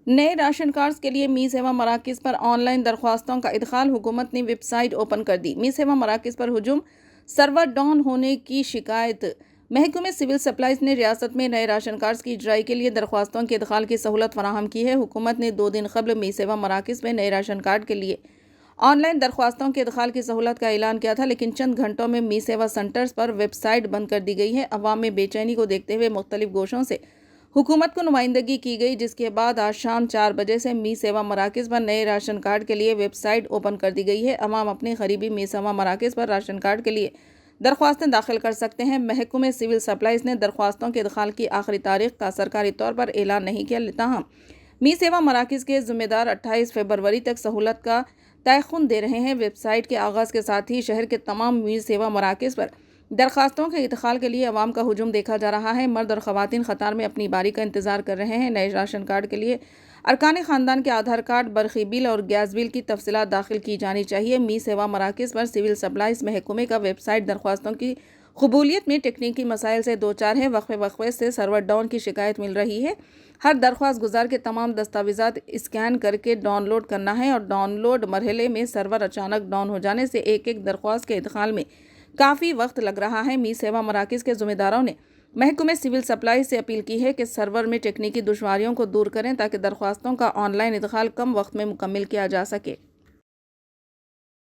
نئے ration cards کے لیے می سیوا مراکز پر آن لائن درخواستوں کا ادخال۔ حکومت نے ویب سائٹ اوپن کر دی۔ می سیوا مراکز پر ہجوم، سرور ڈاؤن ہونے کی شکایت۔ محکمہ سول سپلائز نے ریاست میں نئے راشن کارڈز کی اجرائی کے لیے درخواستوں کے ادخال کی سہولت فراہم کی ہے۔ حکومت نے 2 دن قبل می سیوا مراکز میں نئے راشن کارڈ کے لیے آن لائن درخواستوں کے ادخال کی سہولت کا اعلان کیا تھا، لیکن چند گھنٹوں میں می سیوا سینٹرز پر ویب سائٹ بند کر دی گئی ہے۔ عوام میں بے چینی کو دیکھتے ہوئے مختلف گوشوں سے حکومت کو نمائندگی کی گئی، جس کے بعد آج شام 4 بجے سے می سیوا مراکز پر نئے راشن کارڈ کے لیے ویب سائٹ اوپن کر دی گئی ہے۔ عوام اپنے قریبی می سیوا مراکز پر راشن کارڈ کے لیے درخواستیں داخل کر سکتے ہیں۔ محکمہ سول سپلائز نے درخواستوں کے ادخال کی آخری تاریخ کا سرکاری طور پر اعلان نہیں کیا، تاہم می سیوا مراکز کے ذمہ دار 28 فروری تک سہولت کا تیقن دے رہے ہیں۔ ویب سائٹ کے آغاز کے ساتھ ہی شہر کے تمام می سیوا مراکز پر درخواستوں کے ادخال کے لیے عوام کا ہجوم دیکھا جا رہا ہے۔ مرد اور خواتین قطار میں اپنی باری کا انتظار کر رہے ہیں۔ نئے راشن کارڈ کے لیے ارکان خاندان کے آدھار کارڈ، برقی بل اور گیس بل کی تفصیلات داخل کی جانی چاہیے۔ می سیوا مراکز پر سول سپلائز محکمے کا ویب سائٹ درخواستوں کی قبولیت میں ٹیکنیکی مسائل سے دوچار ہے۔ وقفے سے سرور ڈاؤن کی شکایت مل رہی ہے۔ ہر درخواست گزار کے تمام دستاویزات اسکین کر کے ڈاؤن لوڈ کرنا ہے اور ڈاؤن لوڈ مرحلے میں سرور اچانک ڈاؤن ہو جانے سے ایک درخواست کے ادخال میں کافی وقت لگ رہا ہے۔ می سیوا مراکز کے ذمہ داروں نے محکمہ سول سپلائز سے اپیل کی ہے کہ سرور میں ٹیکنیکی دشواریوں کو دور کریں تاکہ درخواستوں کا آن لائن ادخال کم وقت میں مکمل کیا جا سکے۔